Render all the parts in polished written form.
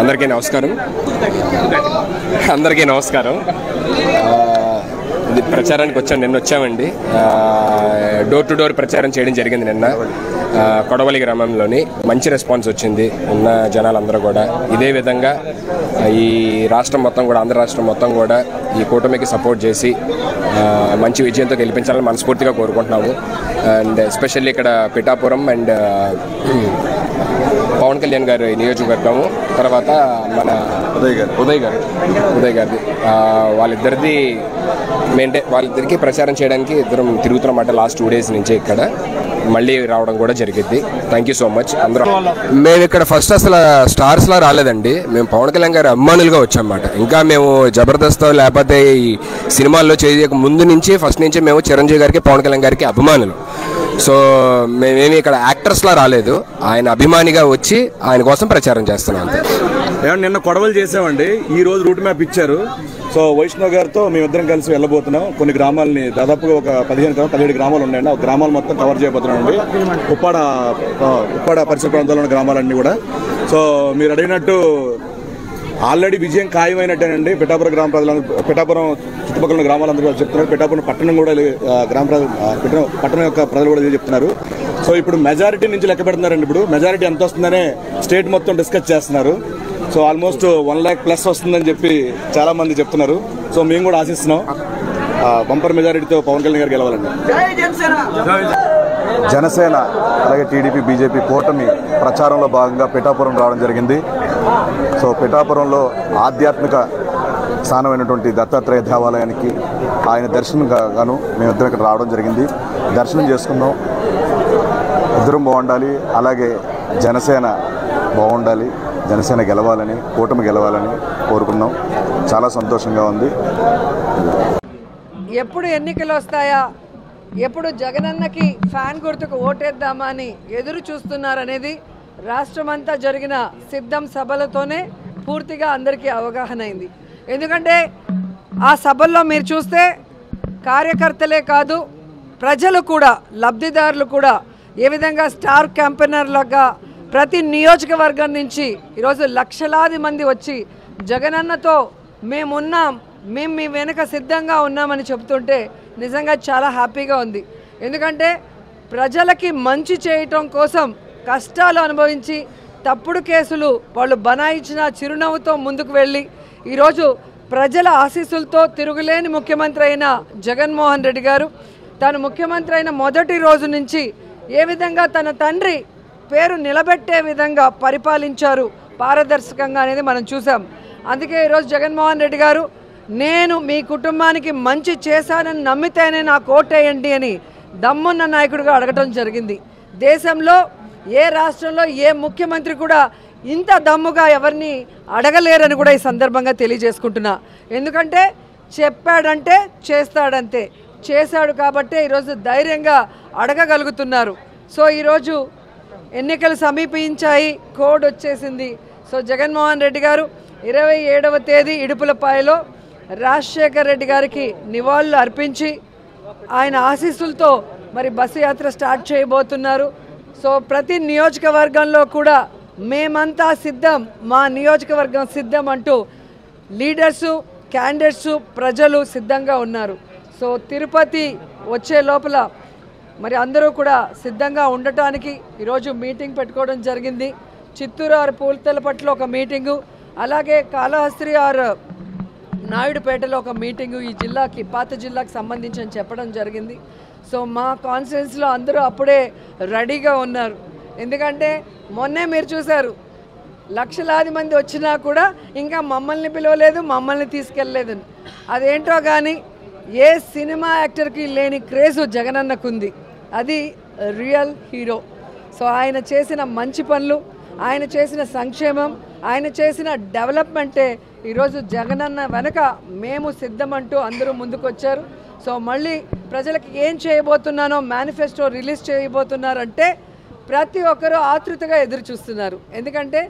అందరికీ నమస్కారం. ఇది ప్రచారానికి వచ్చాను. నిన్న వచ్చామండి. డోర్ టు డోర్ ప్రచారం చేయడం జరిగింది నిన్న కొడవలి గ్రామంలోని. మంచి రెస్పాన్స్ వచ్చింది ఉన్న జనాలందరూ కూడా. ఇదే విధంగా ఈ రాష్ట్రం మొత్తం కూడా, ఆంధ్ర రాష్ట్రం మొత్తం కూడా ఈ కూటమికి సపోర్ట్ చేసి మంచి విజయంతో గెలిపించాలని మనస్ఫూర్తిగా కోరుకుంటున్నాము. అండ్ ఎస్పెషల్లీ ఇక్కడ పిఠాపురం అండ్ పవన్ కళ్యాణ్ గారి నియోజకవర్గము, తర్వాత మన ఉదయ్ గారిది, వాళ్ళిద్దరికి ప్రచారం చేయడానికి ఇద్దరం తిరుగుతున్నమాట లాస్ట్ 2 days నుంచి. ఇక్కడ మళ్ళీ రావడం కూడా జరిగింది. Thank you so much. అందరూ మేము ఇక్కడ ఫస్ట్ అసలు స్టార్స్లా రాలేదండి. మేము పవన్ కళ్యాణ్ గారి అభిమానులుగా వచ్చామన్నమాట. ఇంకా మేము జబర్దస్త్ లేకపోతే ఈ సినిమాల్లో చేయక ముందు నుంచి ఫస్ట్ నుంచి మేము చిరంజీవి గారికి, పవన్ కళ్యాణ్ గారికి అభిమానులు. సో మేమేమి ఇక్కడ యాక్టర్స్లా రాలేదు, ఆయన అభిమానిగా వచ్చి ఆయన కోసం ప్రచారం చేస్తున్నాం అంతే. నిన్న కొడవలు చేసామండి. ఈ రోజు రూట్ మ్యాప్ ఇచ్చారు. సో వైష్ణవ్ గారితో మేమిద్దరం కలిసి వెళ్ళబోతున్నాం. కొన్ని గ్రామాలని, దాదాపుగా ఒక 17 గ్రామాలు ఉన్నాయండి. ఆ గ్రామాలు మొత్తం కవర్ చేయబోతున్నామండి. ఉప్పాడ పరిసర ప్రాంతాల్లో ఉన్న గ్రామాలన్నీ కూడా. సో మీరు అడిగినట్టు ఆల్రెడీ విజయం ఖాయమైనట్టేనండి. పిఠాపురం గ్రామ ప్రజలందరూ, పిఠాపురం చుట్టుపక్కల ఉన్న గ్రామాలందరూ చెప్తున్నారు. పిఠాపురం పట్టణం కూడా, పట్టణం యొక్క ప్రజలు కూడా చెప్తున్నారు. సో ఇప్పుడు మెజారిటీ నుంచి లెక్క పెడుతున్నారండి. ఇప్పుడు మెజారిటీ ఎంత వస్తుందనే స్టేట్ మొత్తం డిస్కస్ చేస్తున్నారు. సో ఆల్మోస్ట్ 1 lakh ప్లస్ వస్తుందని చెప్పి చాలా మంది చెప్తున్నారు. సో మేము కూడా ఆశిస్తున్నాం బంపర్ మెజారిటీతో పవన్ కళ్యాణ్ గారు గెలవాలండి. జనసేన అలాగే టీడీపీ, బీజేపీ కూటమి ప్రచారంలో భాగంగా పిఠాపురం రావడం జరిగింది. సో పిఠాపురంలో ఆధ్యాత్మిక స్థానమైనటువంటి దత్తాత్రేయ దేవాలయానికి ఆయన దర్శనం గాను మేమిద్దరం ఇక్కడ రావడం జరిగింది. దర్శనం చేసుకున్నాం. ఇద్దరం బాగుండాలి, అలాగే జనసేన బాగుండాలి, జనసేన గెలవాలని, కూటమి గెలవాలని కోరుకున్నాం. చాలా సంతోషంగా ఉంది. ఎప్పుడు ఎన్నికలు వస్తాయా, ఎప్పుడు జగనన్నకి ఫ్యాన్ గుర్తుకు ఓటేద్దామా అని ఎదురు చూస్తున్నారనేది రాష్ట్రమంతా జరిగిన సిద్ధం సభలతోనే పూర్తిగా అందరికీ అవగాహన అయింది. ఎందుకంటే ఆ సభల్లో మీరు చూస్తే కార్యకర్తలే కాదు, ప్రజలు కూడా, లబ్ధిదారులు కూడా ఏ విధంగా స్టార్ క్యాంపెయినర్లుగా ప్రతి నియోజకవర్గం నుంచి ఈరోజు లక్షలాది మంది వచ్చి జగనన్నతో మేమున్నాం, మేము మీ వెనుక సిద్ధంగా ఉన్నామని చెప్తుంటే నిజంగా చాలా హ్యాపీగా ఉంది. ఎందుకంటే ప్రజలకి మంచి చేయటం కోసం కష్టాలు అనుభవించి తప్పుడు కేసులు వాళ్ళు బనాయించిన చిరునవ్వుతో ముందుకు వెళ్ళి ఈరోజు ప్రజల ఆశీస్సులతో తిరుగులేని ముఖ్యమంత్రి అయిన జగన్మోహన్ రెడ్డి గారు తాను ముఖ్యమంత్రి అయిన మొదటి రోజు నుంచి ఏ విధంగా తన తండ్రి పేరు నిలబెట్టే విధంగా పరిపాలించారు పారదర్శకంగా అనేది మనం చూసాం. అందుకే ఈరోజు జగన్మోహన్ రెడ్డి గారు నేను మీ కుటుంబానికి మంచి చేశానని నమ్మితేనే నాకు ఓటేయండి అని దమ్మున్న నాయకుడిగా అడగటం జరిగింది. దేశంలో ఏ రాష్ట్రంలో ఏ ముఖ్యమంత్రి కూడా ఇంత దమ్ముగా ఎవరిని అడగలేరని కూడా ఈ సందర్భంగా తెలియజేసుకుంటున్నా. ఎందుకంటే చెప్పాడంటే చేస్తాడంతే, చేశాడు కాబట్టే ఈరోజు ధైర్యంగా అడగగలుగుతున్నారు. సో ఈరోజు ఎన్నికలు సమీపించాయి, కోడ్ వచ్చేసింది. సో జగన్మోహన్ రెడ్డి గారు 27వ తేదీ ఇడుపులపాయలో రాజశేఖర్ రెడ్డి గారికి నివాళులు అర్పించి ఆయన ఆశీస్సులతో మరి బస్సు యాత్ర స్టార్ట్ చేయబోతున్నారు. సో ప్రతి నియోజకవర్గంలో కూడా మేమంతా సిద్ధం, మా నియోజకవర్గం సిద్ధం అంటూ లీడర్సు, క్యాండిడేట్సు, ప్రజలు సిద్ధంగా ఉన్నారు. సో తిరుపతి వచ్చే లోపల మరి అందరూ కూడా సిద్ధంగా ఉండటానికి ఈరోజు మీటింగ్ పెట్టుకోవడం జరిగింది. చిత్తూరు ఆర్ పూలతలపట్ల ఒక మీటింగు, అలాగే కాళహస్త్రి ఆర్ నాయుడుపేటలో ఒక మీటింగు ఈ జిల్లాకి, పాత జిల్లాకి సంబంధించి అని చెప్పడం జరిగింది. సో మా కాన్స్టిట్యున్సీలో అందరూ అప్పుడే రెడీగా ఉన్నారు. ఎందుకంటే మొన్నే మీరు చూశారు, లక్షలాది మంది వచ్చినా కూడా ఇంకా మమ్మల్ని పిలవలేదు, మమ్మల్ని తీసుకెళ్ళలేదు. అదేంటో కానీ ఏ సినిమా యాక్టర్కి లేని క్రేజు జగనన్నకుంది. అది రియల్ హీరో. సో ఆయన చేసిన మంచి పనులు, ఆయన చేసిన సంక్షేమం, ఆయన చేసిన డెవలప్మెంటే ఈరోజు జగనన్న వెనక మేము సిద్ధమంటూ అందరూ ముందుకొచ్చారు. సో మళ్ళీ ప్రజలకు ఏం చేయబోతున్నానో మేనిఫెస్టో రిలీజ్ చేయబోతున్నారంటే ప్రతి ఒక్కరూ ఆతృతగా ఎదురు చూస్తున్నారు. ఎందుకంటే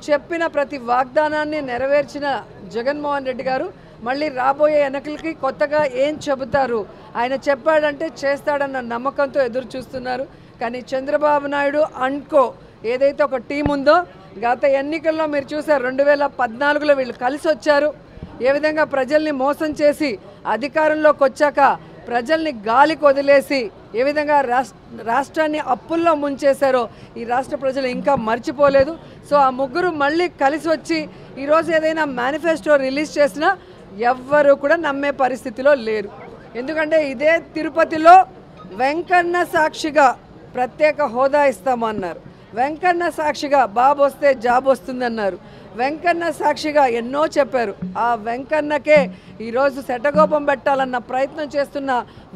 చెప్పిన ప్రతి వాగ్దానాన్ని నెరవేర్చిన జగన్మోహన్ రెడ్డి గారు మళ్ళీ రాబోయే ఎన్నికలకి కొత్తగా ఏం చెబుతారు, ఆయన చెప్పాడంటే చేస్తాడన్న నమ్మకంతో ఎదురు చూస్తున్నారు. కానీ చంద్రబాబు నాయుడు అండ్కో ఏదైతే ఒక టీం ఉందో, గత ఎన్నికల్లో మీరు చూసారు 2014లో వీళ్ళు కలిసి వచ్చారు. ఏ విధంగా ప్రజల్ని మోసం చేసి అధికారంలోకి వచ్చాక ప్రజల్ని గాలికి వదిలేసి ఏ విధంగా రాష్ట్రాన్ని అప్పుల్లో ముంచేశారో ఈ రాష్ట్ర ప్రజలు ఇంకా మర్చిపోలేదు. సో ఆ ముగ్గురు మళ్ళీ కలిసి వచ్చి ఈరోజు ఏదైనా మేనిఫెస్టో రిలీజ్ చేసినా ఎవ్వరూ కూడా నమ్మే పరిస్థితిలో లేరు. ఎందుకంటే ఇదే తిరుపతిలో వెంకన్న సాక్షిగా ప్రత్యేక హోదా ఇస్తామన్నారు, వెంకన్న సాక్షిగా బాబు వస్తే జాబ్ వస్తుందన్నారు, వెంకన్న సాక్షిగా ఎన్నో చెప్పారు. ఆ వెంకన్నకే ఈరోజు శటగోపం పెట్టాలన్న ప్రయత్నం చేస్తున్న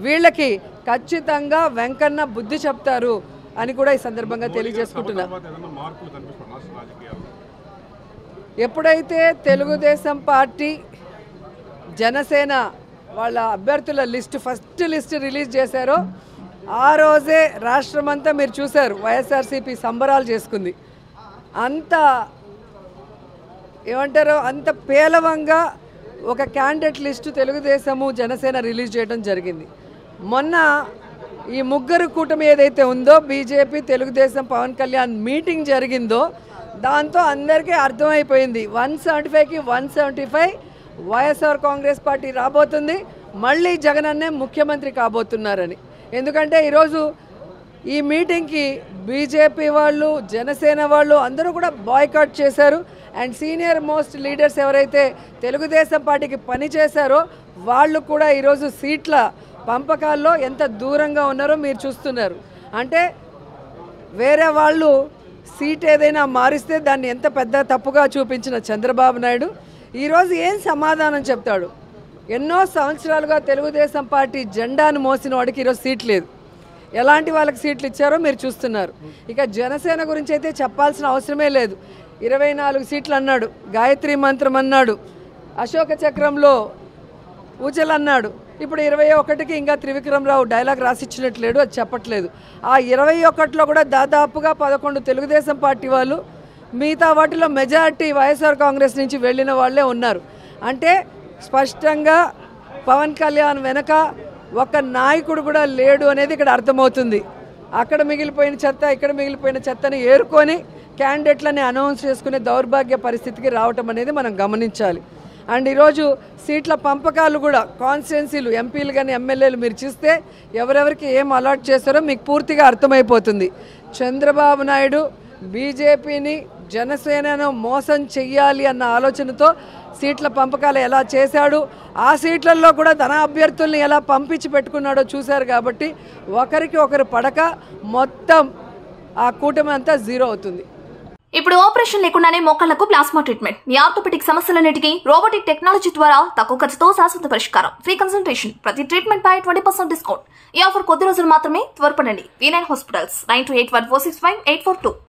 వీళ్ళకి ఖచ్చితంగా వెంకన్న బుద్ధి చెప్తారు అని కూడా ఈ సందర్భంగా తెలియజేసుకుంటున్నా. ఎప్పుడైతే తెలుగుదేశం పార్టీ జనసేన వాళ్ళ అభ్యర్థుల ఫస్ట్ లిస్ట్ రిలీజ్ చేశారో ఆ రోజే రాష్ట్రమంతా మీరు చూశారు వైఎస్ఆర్సీపీ సంబరాలు చేసుకుంది. అంత ఏమంటారో అంత పేలవంగా ఒక candidate list Telugu Desam Janasena release చేయడం జరిగింది. మొన్న ఈ ముగ్గురు కూటమి ఏదైతే ఉందో బీజేపీ తెలుగుదేశం పవన్ కళ్యాణ్ మీటింగ్ జరిగిందో దాంతో అందరికీ అర్థమైపోయింది 175కి 175 వైఎస్ఆర్ కాంగ్రెస్ పార్టీ రాబోతుంది, మళ్ళీ జగనన్నే ముఖ్యమంత్రి కాబోతున్నారని. ఎందుకంటే ఈరోజు ఈ మీటింగ్కి బీజేపీ వాళ్ళు జనసేన వాళ్ళు అందరూ కూడా బాయ్కాట్ చేశారు. అండ్ సీనియర్ మోస్ట్ లీడర్స్ ఎవరైతే తెలుగుదేశం పార్టీకి పనిచేశారో వాళ్ళు కూడా ఈరోజు సీట్ల పంపకాల్లో ఎంత దూరంగా ఉన్నారో మీరు చూస్తున్నారు. అంటే వేరే వాళ్ళు సీట్ ఏదైనా మారిస్తే దాన్ని ఎంత పెద్ద తప్పుగా చూపించిన చంద్రబాబు నాయుడు ఈరోజు ఏం సమాధానం చెప్తాడు? ఎన్నో సంవత్సరాలుగా తెలుగుదేశం పార్టీ జెండాను మోసిన వాడికి ఈరోజు సీట్ లేదు. ఎలాంటి వాళ్ళకి సీట్లు ఇచ్చారో మీరు చూస్తున్నారు. ఇక జనసేన గురించి అయితే చెప్పాల్సిన అవసరమే లేదు. 24 సీట్లు అన్నాడు, గాయత్రి మంత్రం అన్నాడు, అశోక చక్రంలో ఊచలు అన్నాడు. ఇప్పుడు 21కి ఇంకా త్రివిక్రమరావు డైలాగ్ రాసిచ్చినట్లేడు, అది చెప్పట్లేదు. ఆ 21లో కూడా దాదాపుగా 11 తెలుగుదేశం పార్టీ వాళ్ళు, మిగతా వాటిలో మెజారిటీ వైఎస్ఆర్ కాంగ్రెస్ నుంచి వెళ్ళిన వాళ్ళే ఉన్నారు. అంటే స్పష్టంగా పవన్ కళ్యాణ్ వెనక ఒక నాయకుడు కూడా లేడు అనేది ఇక్కడ అర్థమవుతుంది. అక్కడ మిగిలిపోయిన చెత్త ఇక్కడ మిగిలిపోయిన చెత్తని ఏరుకొని క్యాండిడేట్లని అనౌన్స్ చేసుకునే దౌర్భాగ్య పరిస్థితికి రావటం అనేది మనం గమనించాలి. అండ్ ఈరోజు సీట్ల పంపకాలు కూడా కాన్స్టిట్యున్సీలు ఎంపీలు కానీ ఎమ్మెల్యేలు మీరు చూస్తే ఎవరెవరికి ఏం అలాట్ చేస్తారో మీకు పూర్తిగా అర్థమైపోతుంది. చంద్రబాబు నాయుడు బీజేపీని జనసేనను మోసం చెయ్యాలి అన్న ఆలోచనతో సీట్ల పంపకాలు ఎలా చేశాడు, ఆ సీట్లలో కూడా తన అభ్యర్థుల్ని ఎలా పంపించి పెట్టుకున్నాడో చూశారు. కాబట్టి ఒకరికి ఒకరు పడక మొత్తం ఆ కూటమి అంతా జీరో అవుతుంది. ఇప్పుడు ఆపరేషన్ లేకుండానే మోకాళ్లకు ప్లాస్మా ట్రీట్మెంట్, మీ ఆర్థోపెటిక్ సమస్యలన్నిటికీ రోబోటిక్ టెక్నాలజీ ద్వారా తక్కువ ఖర్చుతో శాశ్వత పరిష్కారం, ఫ్రీ కన్సల్టేషన్, ప్రతి ట్రీట్మెంట్ పై 20% డిస్కౌంట్. ఈ ఆఫర్ కొద్ది రోజులు మాత్రమే, త్వరపడండి. V9 hospitals 9281465842.